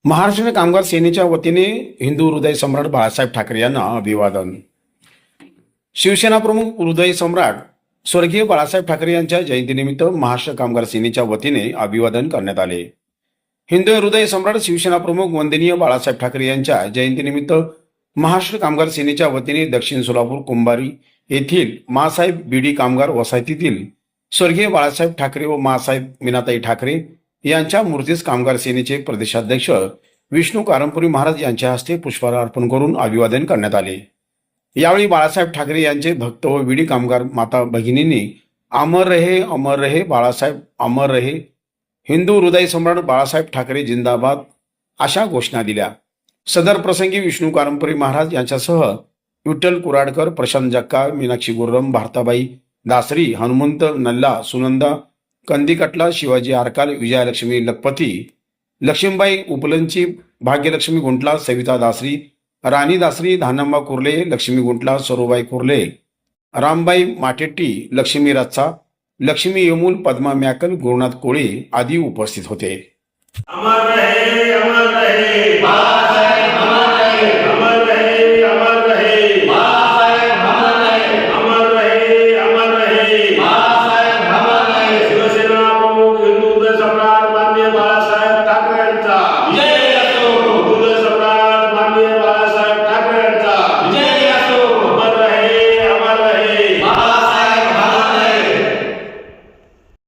महाराष्ट्र कामगार सेनेच्या वतीने हिंदू हृदय सम्राट बाळासाहेब ठाकरे यांना अभिवादन। शिवसेना प्रमुख हृदय सम्राट स्वर्गीय बाळासाहेब ठाकरे यांच्या जयंतीनिमित्त महाराष्ट्र कामगार सेनेच्या वतीने अभिवादन करण्यात आले। हिंदू हृदय सम्राट शिवसेना प्रमुख वंदनीय बाळासाहेब ठाकरे यांच्या जयंतीनिमित्त महाराष्ट्र कामगार सेनेच्या वतीने दक्षिण सोलापूर कुंभारी येथील मासाहेब बीडी कामगार वसाहतीतील स्वर्गीय बाळासाहेब ठाकरे व मासाहेब मीनाताई ठाकरे यांच्या मूर्तीस कामगार सेनेचे प्रदेशाध्यक्ष विष्णू कारंपुरी महाराज यांच्या हस्ते पुष्पहार अर्पण करून अभिवादन करण्यात आले। यावेळी बाळासाहेब ठाकरे यांचे भक्त व विडी कामगार माता भगिनींनी अमर रहे बाळासाहेब अमर रहे, हिंदू हृदय सम्राट बाळासाहेब ठाकरे जिंदाबाद अशा घोषणा दिल्या। सदर प्रसंगी विष्णू कारंपुरी महाराज यांच्यासह विठ्ठल कुराडकर, प्रशांत जक्का, मीनाक्षी गुर्रम, भारताबाई दासरी, हनुमंत नल्ला, सुनंदा कंदीकटला, शिवाजी आरकाल, विजयालक्ष्मी लखपती, लक्ष्मीबाई उपलंची, भाग्यलक्ष्मी गुंटला, सविता दासरी, राणी दासरी, धानम्मा कुर्ले, लक्ष्मी गुंटला, सरोबाई कुर्ले, रामबाई माटेट्टी, लक्ष्मी रच्चा, लक्ष्मी यमुल, पद्मा मॅकल, गुरुनाथ कोळे आदी उपस्थित होते। अमर रहे बाळासाहेब, अमर रहे।